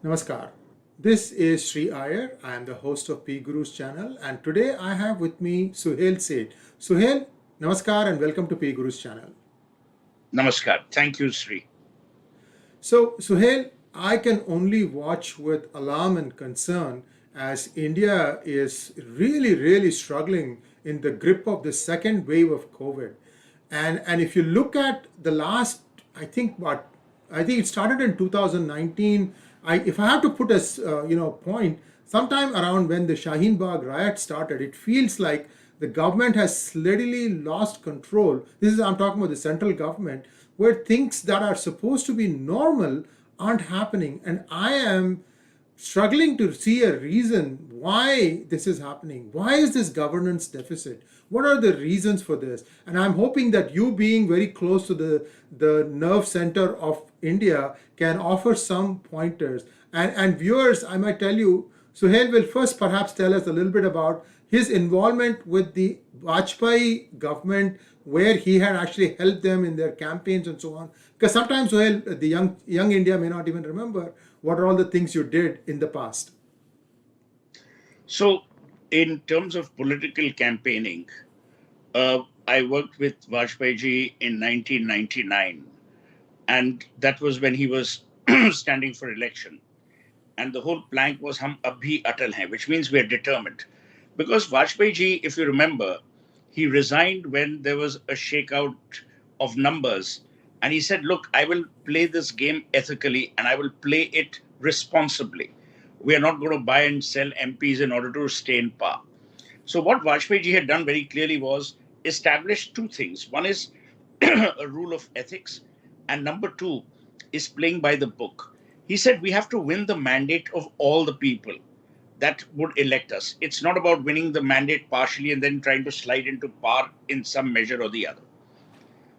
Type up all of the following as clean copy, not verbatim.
Namaskar. This is Sree Iyer. I am the host of PGurus channel, and today I have with me Suhel Seth. Suhel, Namaskar and welcome to PGurus channel. Namaskar. Thank you, Sree. So, Suhel, I can only watch with alarm and concern as India is really struggling in the grip of the second wave of COVID. And if you look at the last, I think what I think it started in 2019. If I have to put a point, sometime around when the Shaheen Bagh riot started, it feels like the government has steadily lost control. This is I'm talking about the central government, where things that are supposed to be normal aren't happening, and I am struggling to see a reason why this is happening. Why is this governance deficit? What are the reasons for this? And I'm hoping that you, being very close to the nerve center of India, can offer some pointers. And viewers, I might tell you, Suhail will first perhaps tell us a little bit about his involvement with the Vajpayee government, where he had actually helped them in their campaigns and so on. Because sometimes, Suhail, the young India may not even remember what are all the things you did in the past. So, in terms of political campaigning, I worked with Vajpayee ji in 1999, and that was when he was standing for election. And the whole plank was "Hum abhi atal hain," which means we are determined. Because Vajpayee ji, if you remember, he resigned when there was a shakeout of numbers, and he said, "Look, I will play this game ethically, and I will play it responsibly. We are not going to buy and sell MPs in order to stay in power." So what Vajpayee ji had done very clearly was establish two things. One is a rule of ethics, and number two is playing by the book. He said we have to win the mandate of all the people that would elect us. It's not about winning the mandate partially and then trying to slide into power in some measure or the other.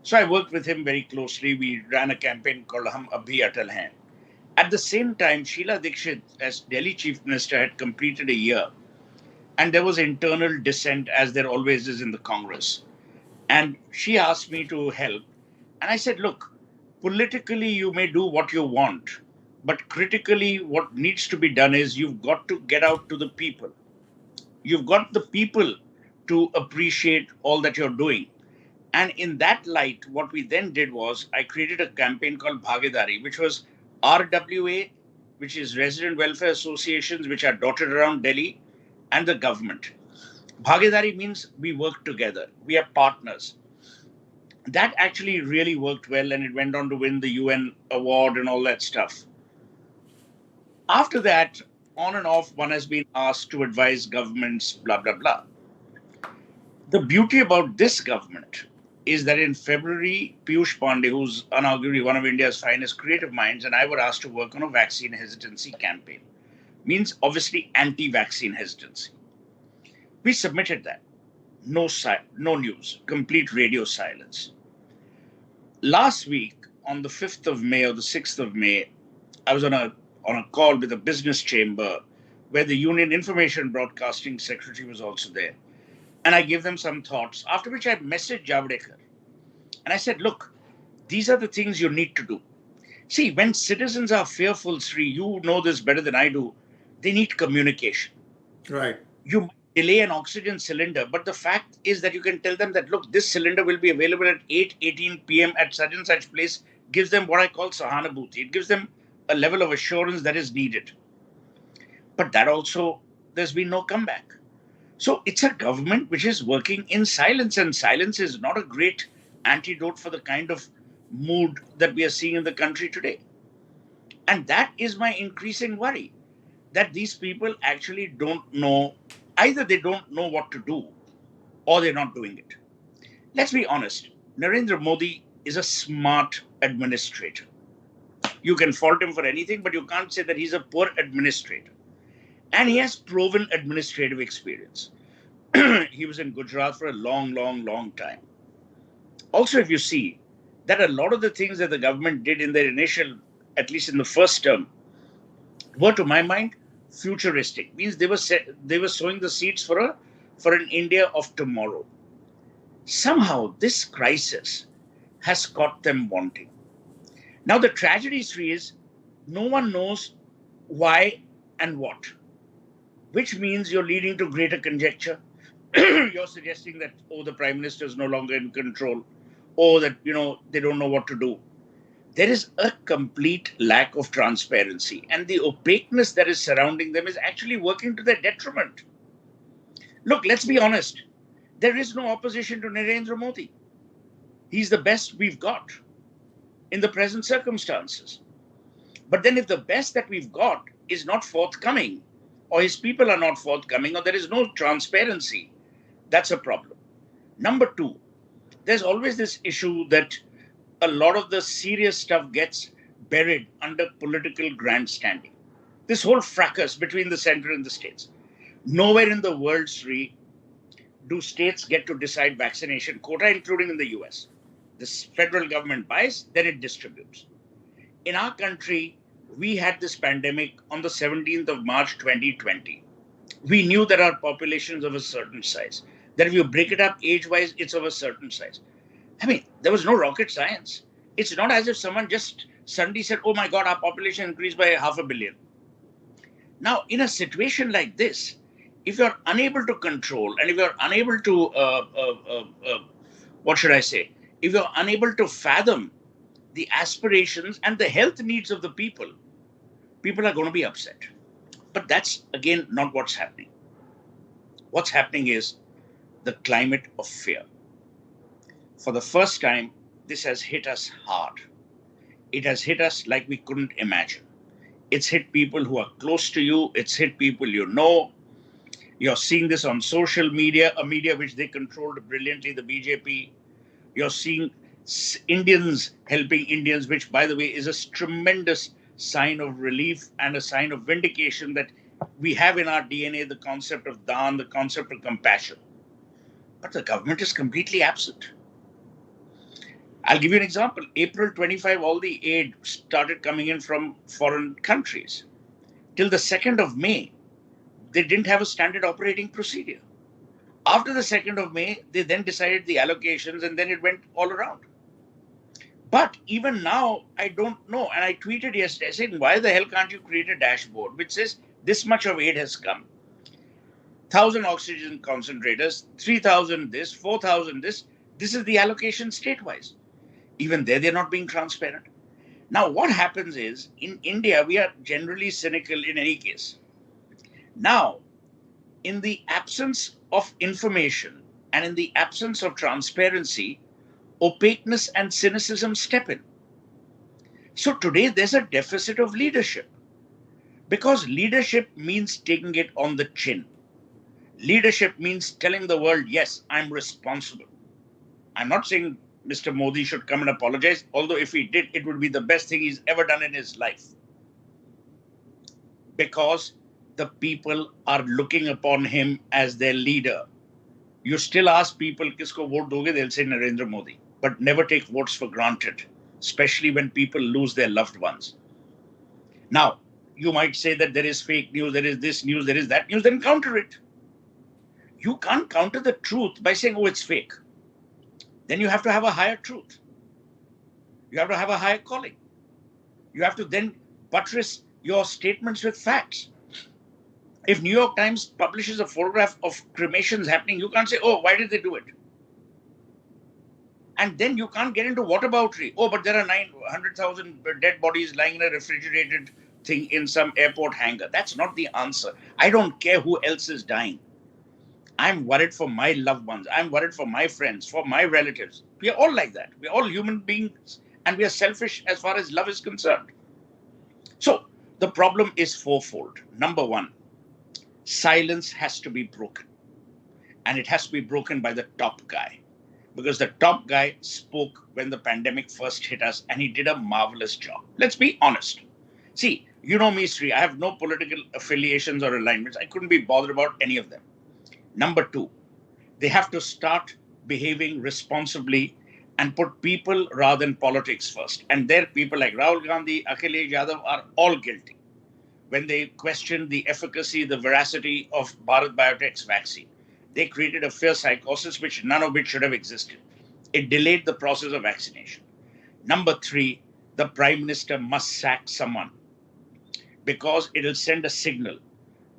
So I worked with him very closely. We ran a campaign called Hum Abhi Atal Hain. At the same time, Sheila Dikshit, as Delhi Chief Minister, had completed a year, and there was internal dissent, as there always is in the Congress. And she asked me to help. And I said, "Look, politically, you may do what you want, but critically, what needs to be done is you've got to get out to the people. You've got the people to appreciate all that you're doing." And in that light, what we then did was I created a campaign called Bhagidari, which was RWA, which is Resident Welfare Associations, which are dotted around Delhi, and the government. Bhagidari means we work together, we are partners. That actually really worked well, and it went on to win the UN award and all that stuff. After that, on and off, one has been asked to advise governments, blah, blah, blah. The beauty about this government is that in February, Piyush Pandey, who's unarguably one of India's finest creative minds, and I were asked to work on a vaccine hesitancy campaign. Means obviously anti-vaccine hesitancy. We submitted that. No news, complete radio silence. Last week, on the 5th of May or the 6th of May, I was on a call with a business chamber where the Union Information Broadcasting Secretary was also there. And I gave them some thoughts, after which I messaged Javadekar. And I said, "Look, these are the things you need to do." See, when citizens are fearful, Sri, you know this better than I do, they need communication. Right. You might delay an oxygen cylinder, but the fact is that you can tell them that, "Look, this cylinder will be available at 8:18 p.m. at such and such place," gives them what I call sahanabhuti. It gives them a level of assurance that is needed. But that also, there's been no comeback. So it's a government which is working in silence, and silence is not a great antidote for the kind of mood that we are seeing in the country today. And that is my increasing worry, that these people actually don't know, either they don't know what to do or they're not doing it. Let's be honest, Narendra Modi is a smart administrator. You can fault him for anything, but you can't say that he's a poor administrator. And he has proven administrative experience. He was in Gujarat for a long time. Also, if you see that a lot of the things that the government did in their initial, at least in the first term, were, to my mind, futuristic. Means they were sowing the seeds for an India of tomorrow. Somehow, this crisis has caught them wanting. Now, the tragedy, Sri, is no one knows why and what, which means you're leading to greater conjecture. You're suggesting that, oh, the prime minister is no longer in control, or that, they don't know what to do. There is a complete lack of transparency, and the opaqueness that is surrounding them is actually working to their detriment. Look, let's be honest. There is no opposition to Narendra Modi. He's the best we've got in the present circumstances. But then, if the best that we've got is not forthcoming, or his people are not forthcoming, or there is no transparency, that's a problem. Number two, there's always this issue that a lot of the serious stuff gets buried under political grandstanding. This whole fracas between the center and the states. Nowhere in the world, Sree, do states get to decide vaccination quota, including in the US. The federal government buys, then it distributes. In our country, we had this pandemic on the 17th of March 2020. We knew that our population is of a certain size, that if you break it up age-wise, it's of a certain size. I mean, there was no rocket science. It's not as if someone just suddenly said, oh my God, our population increased by 500 million. Now, in a situation like this, if you're unable to control, and if you're unable to, what should I say, if you're unable to fathom the aspirations and the health needs of the people, people are going to be upset. But that's, again, not what's happening. What's happening is the climate of fear. For the first time, this has hit us hard. It has hit us like we couldn't imagine. It's hit people who are close to you. It's hit people you know. You're seeing this on social media, a media which they controlled brilliantly, the BJP. You're seeing Indians helping Indians, which, by the way, is a tremendous sign of relief and a sign of vindication that we have in our DNA the concept of daan, the concept of compassion. But the government is completely absent. I'll give you an example. April 25, all the aid started coming in from foreign countries. Till the 2nd of May, they didn't have a standard operating procedure. After the 2nd of May, they then decided the allocations, and then it went all around. But even now, I don't know. And I tweeted yesterday saying, why the hell can't you create a dashboard which says this much of aid has come? 1,000 oxygen concentrators, 3,000 this, 4,000 this. This is the allocation state-wise. Even there, they're not being transparent. Now, what happens is, in India, we are generally cynical in any case. Now, in the absence of information and in the absence of transparency, opaqueness and cynicism step in. So today, there's a deficit of leadership, because leadership means taking it on the chin. Leadership means telling the world, yes, I'm responsible. I'm not saying Mr. Modi should come and apologize, although if he did, it would be the best thing he's ever done in his life. Because the people are looking upon him as their leader. You still ask people, kisko vote doge? They'll say Narendra Modi. But never take votes for granted, especially when people lose their loved ones. Now, you might say that there is fake news, there is this news, there is that news, then counter it. You can't counter the truth by saying, oh, it's fake. Then you have to have a higher truth. You have to have a higher calling. You have to then buttress your statements with facts. If New York Times publishes a photograph of cremations happening, you can't say, oh, why did they do it? And then you can't get into whataboutery. Oh, but there are 900,000 dead bodies lying in a refrigerated thing in some airport hangar. That's not the answer. I don't care who else is dying. I'm worried for my loved ones. I'm worried for my friends, for my relatives. We are all like that. We're all human beings, and we are selfish as far as love is concerned. So the problem is fourfold. Number one, silence has to be broken. And it has to be broken by the top guy. Because the top guy spoke when the pandemic first hit us, and he did a marvelous job. Let's be honest. See, you know me, Sree. I have no political affiliations or alignments. I couldn't be bothered about any of them. Number two, they have to start behaving responsibly and put people rather than politics first. And there, people like Rahul Gandhi, Akhilesh Yadav are all guilty when they questioned the efficacy, the veracity of Bharat Biotech's vaccine. They created a fear psychosis which none of it should have existed. It delayed the process of vaccination. Number three, the Prime Minister must sack someone. because it'll send a signal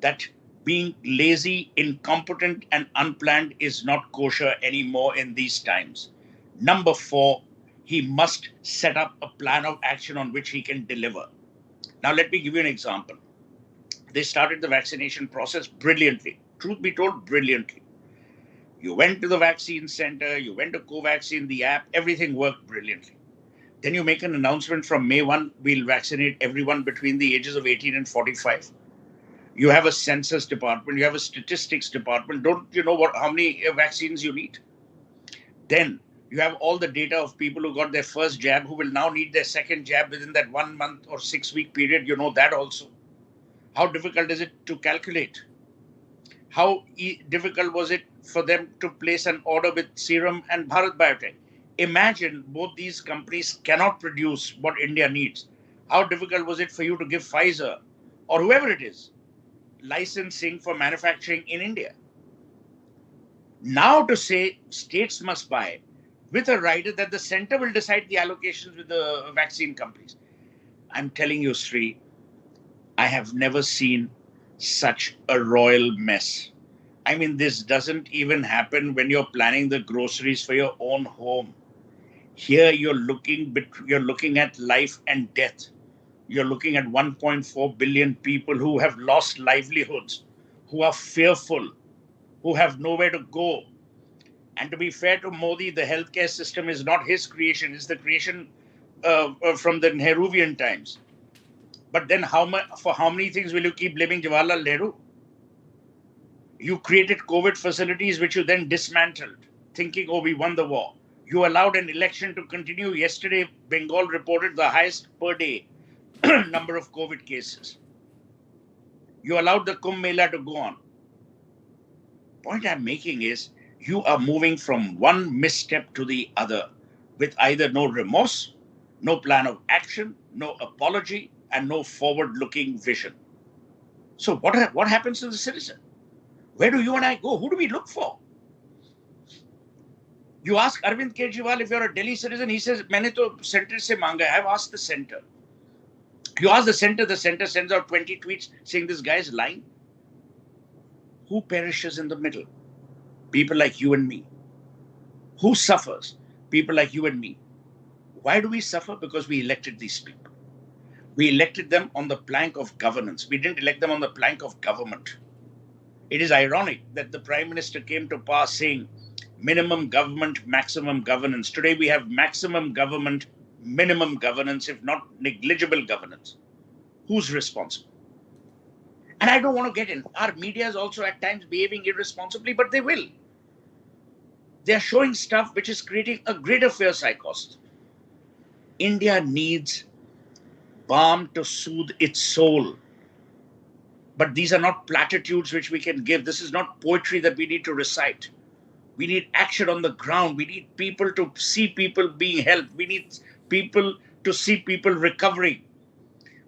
that being lazy, incompetent, and unplanned is not kosher anymore in these times. Number four, he must set up a plan of action on which he can deliver. Now, let me give you an example. They started the vaccination process brilliantly. Truth be told, brilliantly. You went to the vaccine center, you went to Covaxin, the app, everything worked brilliantly. Then you make an announcement from May 1, we'll vaccinate everyone between the ages of 18 and 45. You have a census department, you have a statistics department. Don't you know how many vaccines you need? Then you have all the data of people who got their first jab who will now need their second jab within that 1 month or 6 week period. You know that also. How difficult is it to calculate? How difficult was it for them to place an order with Serum and Bharat Biotech? Imagine both these companies cannot produce what India needs. How difficult was it for you to give Pfizer or whoever it is licensing for manufacturing in India? Now to say states must buy with a rider that the center will decide the allocations with the vaccine companies. I'm telling you, Sree, I have never seen such a royal mess. I mean, this doesn't even happen when you're planning the groceries for your own home. Here you're looking at life and death. You're looking at 1.4 billion people who have lost livelihoods, who are fearful, who have nowhere to go. And to be fair to Modi, the healthcare system is not his creation; it's the creation from the Nehruvian times. But then, for how many things will you keep blaming Jawaharlal Nehru? You created COVID facilities, which you then dismantled, thinking, oh, we won the war. You allowed an election to continue. Yesterday, Bengal reported the highest per day number of COVID cases. You allowed the Kumbh Mela to go on. Point I'm making is you are moving from one misstep to the other with either no remorse, no plan of action, no apology, and no forward-looking vision. So what happens to the citizen? Where do you and I go? Who do we look for? You ask Arvind Kejriwal if you're a Delhi citizen, he says, "Maine to center se manga hai." I've asked the center. You ask the center sends out 20 tweets saying this guy is lying. Who perishes in the middle? People like you and me. Who suffers? People like you and me. Why do we suffer? Because we elected these people. We elected them on the plank of governance. We didn't elect them on the plank of government. It is ironic that the Prime Minister came to power saying minimum government, maximum governance. Today we have maximum government, minimum governance, if not negligible governance. Who's responsible? And I don't want to get in. Our media is also at times behaving irresponsibly, but they will. They are showing stuff which is creating a greater fear psychosis. India needs balm to soothe its soul. But these are not platitudes which we can give. This is not poetry that we need to recite. We need action on the ground. We need people to see people being helped. We need people to see people recovering.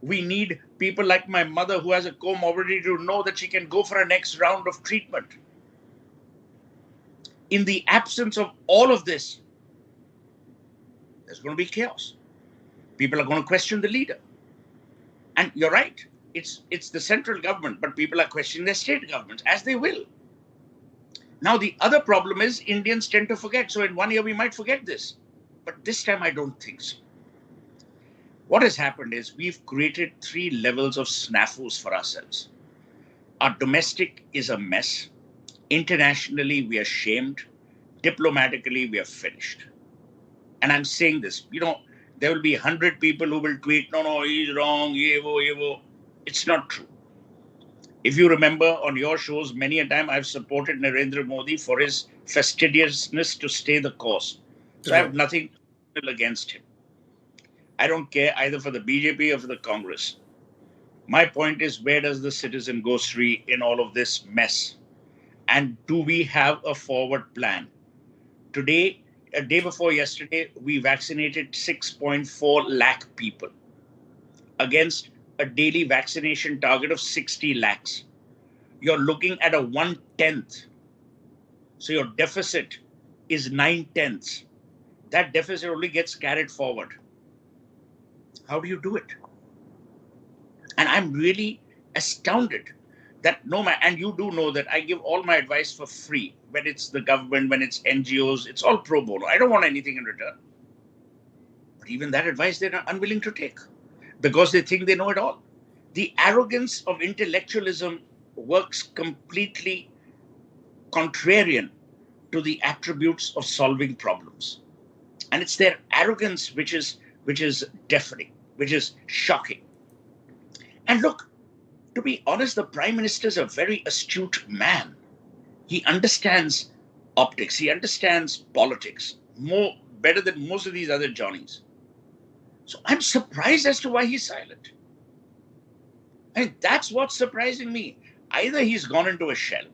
We need people like my mother who has a comorbidity to know that she can go for a next round of treatment. In the absence of all of this, there's going to be chaos. People are going to question the leader. And you're right, it's the central government, but people are questioning their state governments, as they will. Now, the other problem is Indians tend to forget. So in 1 year, we might forget this. But this time, I don't think so. What has happened is we've created 3 levels of snafus for ourselves. Our domestic is a mess. Internationally, we are shamed. Diplomatically, we are finished. And I'm saying this, there will be 100 people who will tweet, no, he's wrong, yevo. It's not true. If you remember on your shows, many a time I've supported Narendra Modi for his fastidiousness to stay the course. So I have nothing against him. I don't care either for the BJP or for the Congress. My point is, where does the citizen go, Sree, in all of this mess? And do we have a forward plan? Today, a day before yesterday, we vaccinated 6.4 lakh people against a daily vaccination target of 60 lakhs. You're looking at a 1/10. So your deficit is 9/10. That deficit only gets carried forward. How do you do it? And I'm really astounded that no man, and you do know that I give all my advice for free. When it's the government, when it's NGOs, it's all pro bono. I don't want anything in return. But even that advice they're unwilling to take because they think they know it all. The arrogance of intellectualism works completely contrarian to the attributes of solving problems. And it's their arrogance which is deafening, which is shocking. And look, to be honest, the Prime Minister is a very astute man. He understands optics, he understands politics more better than most of these other Johnnies. So I'm surprised as to why he's silent. And that's what's surprising me. Either he's gone into a shell,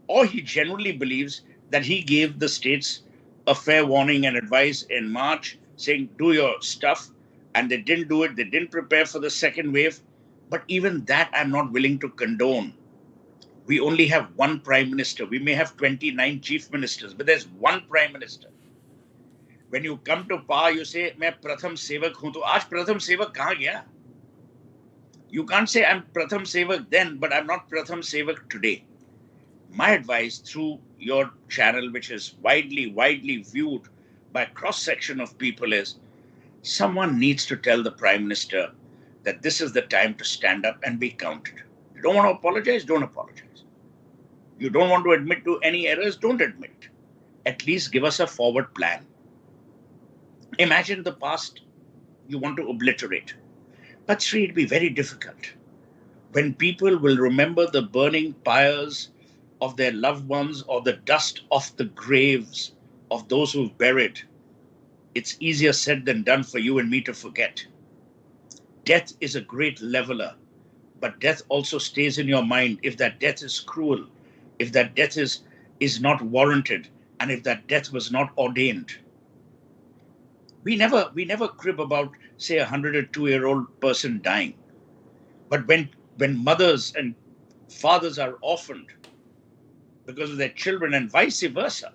or he genuinely believes that he gave the states a fair warning and advice in March saying, do your stuff. And they didn't do it. They didn't prepare for the second wave. But even that, I'm not willing to condone. We only have one prime minister. We may have 29 chief ministers, but there's one prime minister. When you come to power, you say, मैं प्रथम सेवक हूं. तो आज प्रथम सेवक कहां गया? You can't say I'm pratham sevak then, but I'm not pratham sevak today. My advice through your channel, which is widely viewed by a cross section of people, is someone needs to tell the Prime Minister that this is the time to stand up and be counted. You don't want to apologize? Don't apologize. You don't want to admit to any errors? Don't admit. At least give us a forward plan. Imagine the past you want to obliterate. But Sree, it'll be very difficult. When people will remember the burning pyres of their loved ones or the dust off the graves of those who've buried, it's easier said than done for you and me to forget. Death is a great leveler, but death also stays in your mind if that death is cruel, if that death is not warranted, and if that death was not ordained. We never crib about, say, 102-year-old person dying. But when mothers and fathers are orphaned because of their children and vice versa,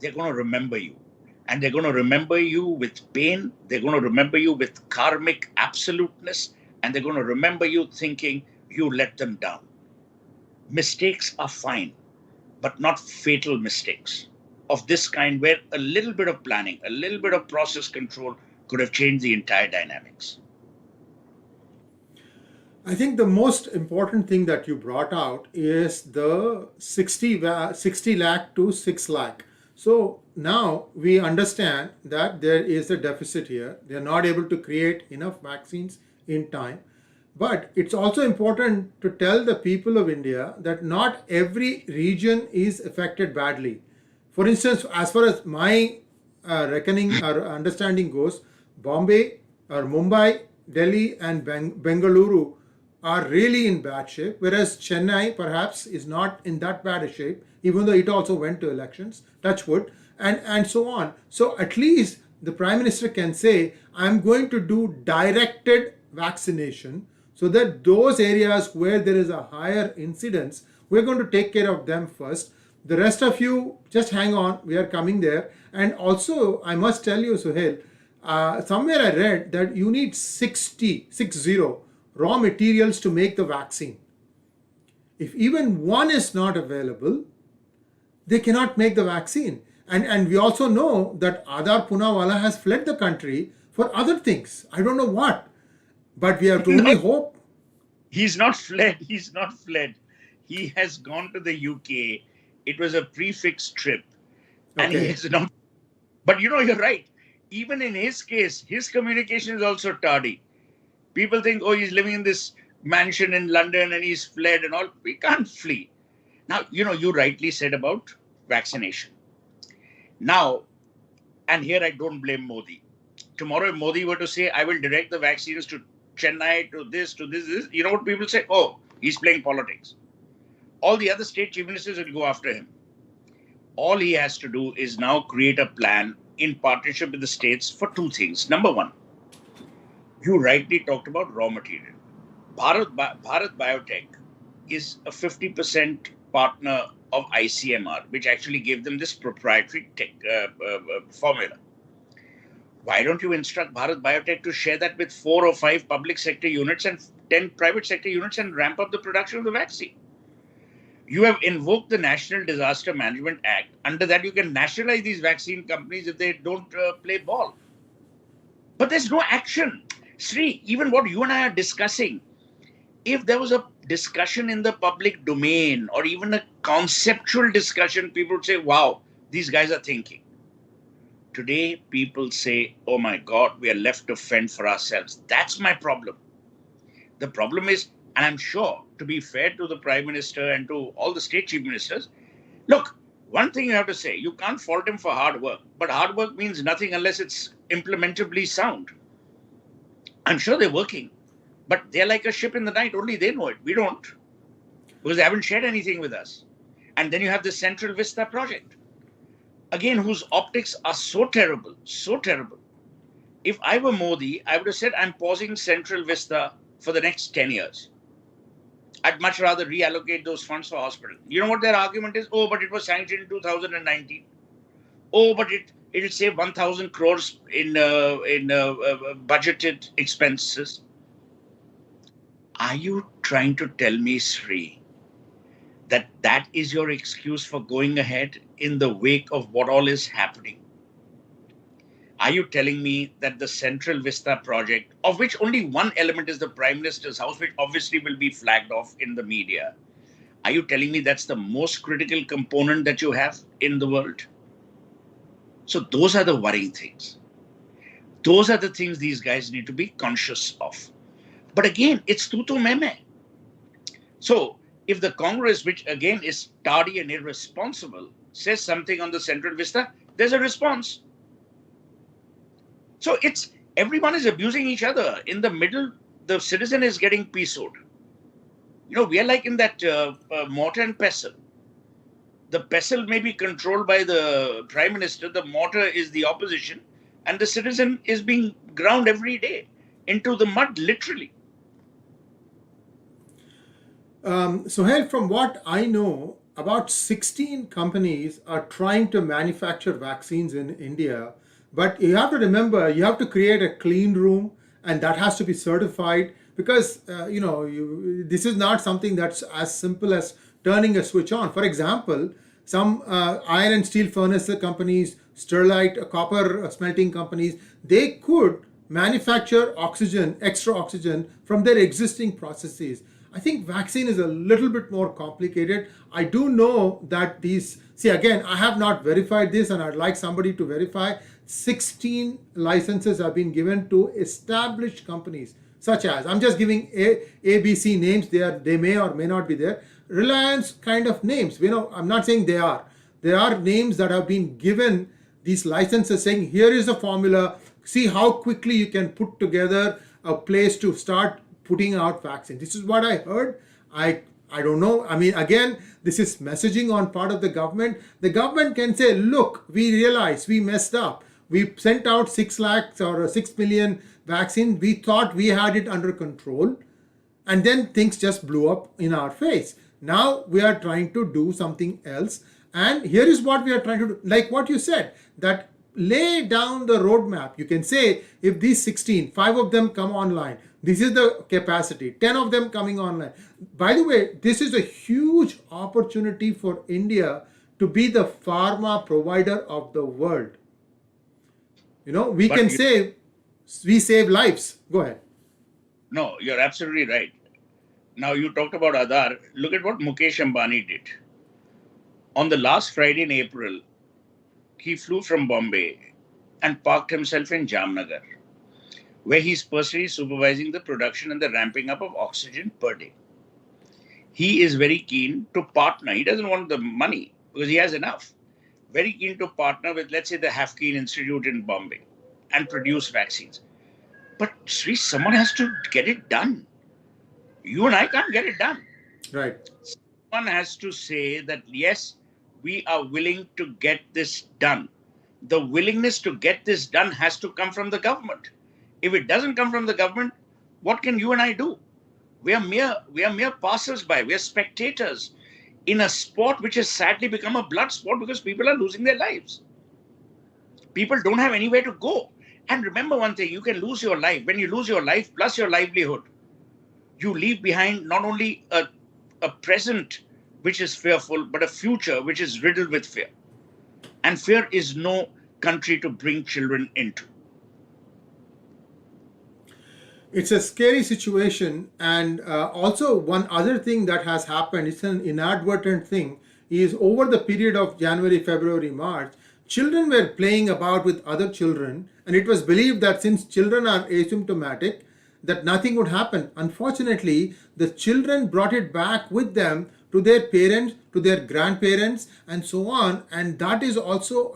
they're going to remember you. And they're going to remember you with pain. They're going to remember you with karmic absoluteness. And they're going to remember you thinking you let them down. Mistakes are fine, but not fatal mistakes of this kind where a little bit of planning, a little bit of process control could have changed the entire dynamics. I think the most important thing that you brought out is the 60 lakh to 6 lakh. So now we understand that there is a deficit here. They are not able to create enough vaccines in time. But it's also important to tell the people of India that not every region is affected badly. For instance, as far as my reckoning or understanding goes, Bombay or Mumbai, Delhi, and Bengaluru are really in bad shape, whereas Chennai perhaps is not in that bad a shape, even though it also went to elections, touch wood, and so on. So at least the Prime Minister can say, I'm going to do directed vaccination so that those areas where there is a higher incidence, we're going to take care of them first. The rest of you, just hang on, we are coming there. And also, I must tell you, Suhel, somewhere I read that you need 60 raw materials to make the vaccine. If even one is not available, they cannot make the vaccine. And we also know that Adar Poonawalla has fled the country for other things. I don't know what, but we have to only hope. He's not fled. He's not fled. He has gone to the UK. It was a prefix trip. And he has not. But you're right. Even in his case, his communication is also tardy. People think, oh, he's living in this mansion in London and he's fled and all. We can't flee. Now, you rightly said about vaccination. Now, and here I don't blame Modi. Tomorrow, if Modi were to say, I will direct the vaccines to Chennai, to this, you know what people say? Oh, he's playing politics. All the other state chief ministers will go after him. All he has to do is now create a plan in partnership with the states for two things. Number one, you rightly talked about raw material. Bharat Biotech is a 50% partner of ICMR, which actually gave them this proprietary formula. Why don't you instruct Bharat Biotech to share that with 4 or 5 public sector units and 10 private sector units and ramp up the production of the vaccine? You have invoked the National Disaster Management Act. Under that, you can nationalize these vaccine companies if they don't play ball. But there's no action. Sree, even what you and I are discussing, if there was a discussion in the public domain or even a conceptual discussion, people would say, wow, these guys are thinking. Today, people say, oh my God, we are left to fend for ourselves. That's my problem. The problem is, and I'm sure, to be fair to the Prime Minister and to all the state chief ministers, look, one thing you have to say, you can't fault him for hard work, but hard work means nothing unless it's implementably sound. I'm sure they're working, but they're like a ship in the night. Only they know it. We don't, because they haven't shared anything with us. And then you have the Central Vista project, again, whose optics are so terrible, so terrible. If I were Modi, I would have said, I'm pausing Central Vista for the next 10 years. I'd much rather reallocate those funds for hospital. You know what their argument is? Oh, but it was sanctioned in 2019. Oh, but it'll save 1,000 crores in budgeted expenses. Are you trying to tell me, Sree, that is your excuse for going ahead in the wake of what all is happening? Are you telling me that the Central Vista project, of which only one element is the Prime Minister's house, which obviously will be flagged off in the media, are you telling me that's the most critical component that you have in the world? So those are the worrying things. Those are the things these guys need to be conscious of. But again, it's tutu meme. So if the Congress, which again is tardy and irresponsible, says something on the Central Vista, there's a response. So it's everyone is abusing each other. In the middle, the citizen is getting PSO'd. You know, we are like in that mortar and pestle. The pestle may be controlled by the Prime Minister, the mortar is the opposition, and the citizen is being ground every day into the mud, literally. Suhel, from what I know, about 16 companies are trying to manufacture vaccines in India. But you have to remember, you have to create a clean room, and that has to be certified because this is not something that's as simple as turning a switch on. For example, some iron and steel furnace companies, sterlite, copper smelting companies, they could manufacture oxygen, extra oxygen from their existing processes. I think vaccine is a little bit more complicated. I do know that again, I have not verified this and I'd like somebody to verify. 16 licenses have been given to established companies, such as, I'm just giving ABC names, they may or may not be there. Reliance kind of names, I'm not saying they are. There are names that have been given these licenses saying, here is a formula, see how quickly you can put together a place to start putting out vaccine. This is what I heard. I don't know. I mean, again, this is messaging on part of the government. The government can say, look, we realize we messed up. We sent out 6 lakhs or 6 million vaccine. We thought we had it under control. And then things just blew up in our face. Now we are trying to do something else. And here is what we are trying to do. Like what you said, that lay down the roadmap. You can say, if these 16, 5 of them come online, this is the capacity, 10 of them coming online. By the way, this is a huge opportunity for India to be the pharma provider of the world. We save lives. Go ahead. No, you're absolutely right. Now, you talked about Aadhaar. Look at what Mukesh Ambani did. On the last Friday in April, he flew from Bombay and parked himself in Jamnagar, where he's personally supervising the production and the ramping up of oxygen per day. He is very keen to partner. He doesn't want the money because he has enough. Very keen to partner with, let's say, the Hafkeen Institute in Bombay and produce vaccines. But Sree, someone has to get it done. You and I can't get it done. Right. Someone has to say that, yes, we are willing to get this done. The willingness to get this done has to come from the government. If it doesn't come from the government, what can you and I do? We are mere passers-by. We are spectators in a sport which has sadly become a blood sport because people are losing their lives. People don't have anywhere to go. And remember one thing, you can lose your life. When you lose your life plus your livelihood, you leave behind not only a present which is fearful, but a future which is riddled with fear. And fear is no country to bring children into. It's a scary situation. And also, one other thing that has happened, it's an inadvertent thing, is over the period of January, February, March, children were playing about with other children, and it was believed that since children are asymptomatic, that nothing would happen. Unfortunately, the children brought it back with them to their parents, to their grandparents, and so on. And that is also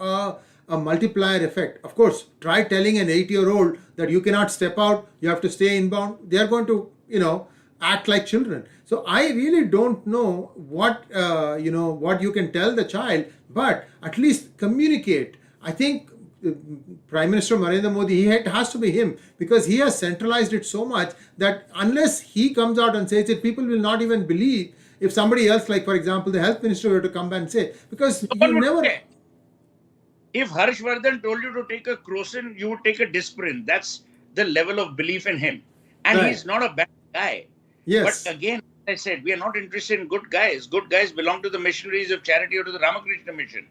a multiplier effect. Of course, try telling an 8-year-old that you cannot step out, you have to stay inbound. They are going to, act like children. So I really don't know what you can tell the child, but at least communicate. I think Prime Minister Narendra Modi, it has to be him, because he has centralized it so much that unless he comes out and says it, people will not even believe if somebody else, like for example, the health minister, were to come back and say, because No you one would never. care. If Harshvardhan told you to take a Crocin, you would take a Disprin. That's the level of belief in him. And Right. he's not a bad guy. But Yes. again, I said, we are not interested in good guys. Good guys belong to the missionaries of charity or to the Ramakrishna mission.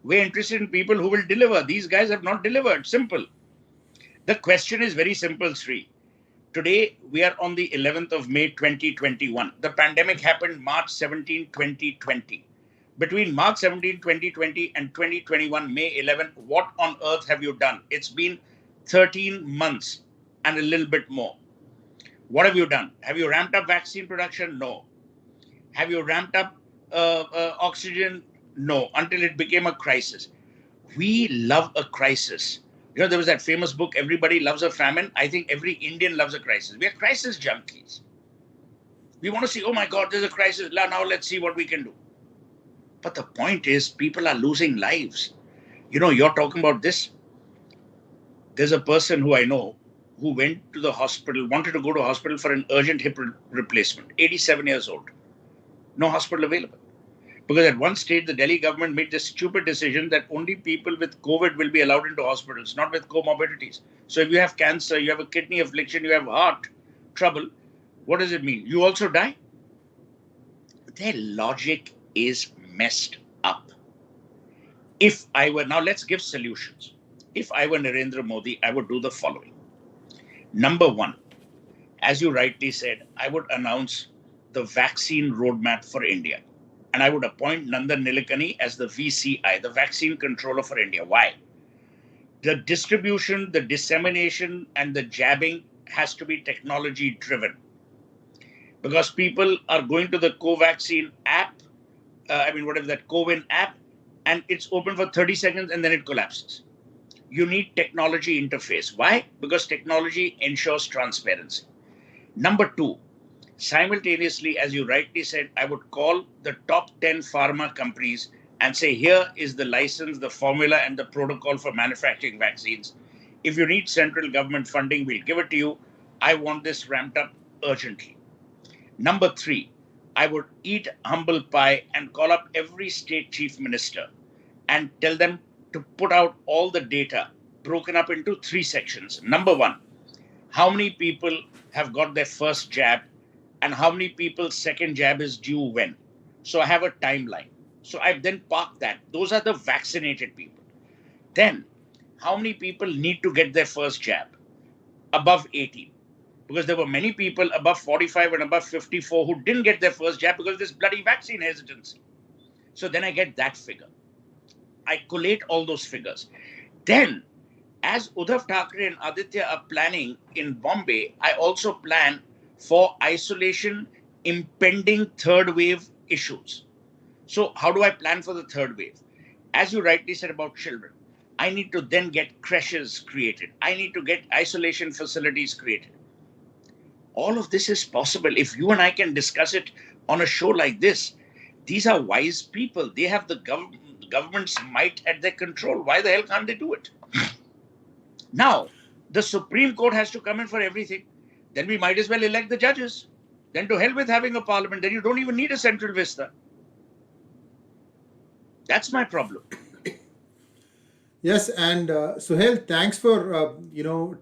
We're interested in people who will deliver. These guys have not delivered. Simple. The question is very simple, Sree. Today, we are on the 11th of May 2021. The pandemic happened March 17, 2020. Between March 17, 2020 and 2021, May 11, what on earth have you done? It's been 13 months and a little bit more. What have you done? Have you ramped up vaccine production? No. Have you ramped up oxygen? No, until it became a crisis. We love a crisis. There was that famous book, Everybody Loves a Famine. I think every Indian loves a crisis. We are crisis junkies. We want to see, oh my God, there's a crisis. Now let's see what we can do. But the point is, people are losing lives. You're talking about this. There's a person who I know who went to the hospital, wanted to go to hospital for an urgent hip replacement, 87 years old. No hospital available. Because at one stage, the Delhi government made this stupid decision that only people with COVID will be allowed into hospitals, not with comorbidities. So if you have cancer, you have a kidney affliction, you have heart trouble, what does it mean? You also die? Their logic is messed up. Now let's give solutions. If I were Narendra Modi, I would do the following. Number one, as you rightly said, I would announce the vaccine roadmap for India. And I would appoint Nandan Nilekani as the VCI, the vaccine controller for India. Why? The distribution, the dissemination, and the jabbing has to be technology driven. Because people are going to the Covaccine app, Cowin app, and it's open for 30 seconds and then it collapses. You need technology interface. Why? Because technology ensures transparency. Number two, simultaneously, as you rightly said, I would call the top 10 pharma companies and say, here is the license, the formula, and the protocol for manufacturing vaccines. If you need central government funding, we'll give it to you. I want this ramped up urgently. Number three, I would eat humble pie and call up every state chief minister and tell them to put out all the data broken up into three sections. Number one, how many people have got their first jab and how many people's second jab is due when. So I have a timeline. So I then park that. Those are the vaccinated people. Then, how many people need to get their first jab? Above 18. Because there were many people above 45 and above 54 who didn't get their first jab because of this bloody vaccine hesitancy. So then I get that figure. I collate all those figures. Then, as Uddhav Thackeray and Aditya are planning in Bombay, I also plan for isolation, impending third wave issues. So how do I plan for the third wave? As you rightly said about children, I need to then get creches created. I need to get isolation facilities created. All of this is possible. If you and I can discuss it on a show like this, these are wise people. They have the government's might at their control. Why the hell can't they do it? Now, the Supreme Court has to come in for everything. Then we might as well elect the judges. Then to hell with having a parliament. Then you don't even need a central vista. That's my problem. Yes, and Suhel, thanks for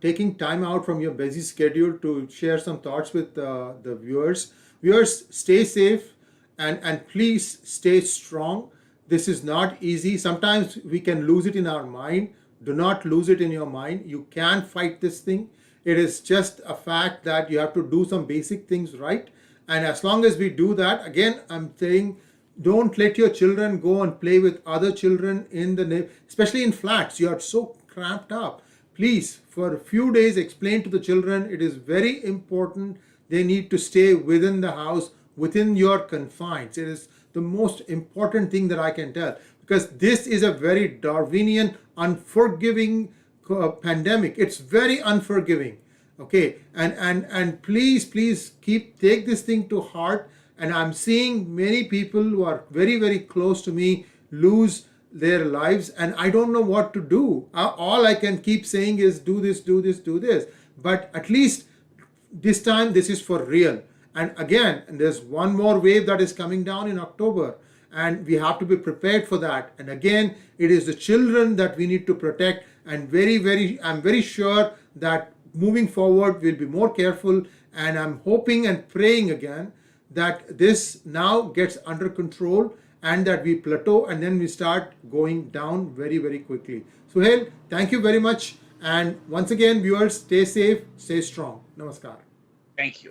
taking time out from your busy schedule to share some thoughts with the viewers. Viewers, stay safe and please stay strong. This is not easy. Sometimes we can lose it in our mind. Do not lose it in your mind. You can fight this thing. It is just a fact that you have to do some basic things right. And as long as we do that, again, I'm saying don't let your children go and play with other children in the especially in flats. You are so cramped up. Please, for a few days, explain to the children it is very important. They need to stay within the house, within your confines. It is the most important thing that I can tell, because this is a very Darwinian, unforgiving pandemic. It's very unforgiving. Okay, and please take this thing to heart. And I'm seeing many people who are very close to me lose their lives, and I don't know what to do. All I can keep saying is do this, do this, do this. But at least this time this is for real. And again, there's one more wave that is coming down in October, and we have to be prepared for that. And again, it is the children that we need to protect. And I'm very sure that moving forward we'll be more careful. And I'm hoping and praying again that this now gets under control and that we plateau and then we start going down very quickly. Suhel, thank you very much. And once again, viewers, stay safe, stay strong. Namaskar. Thank you.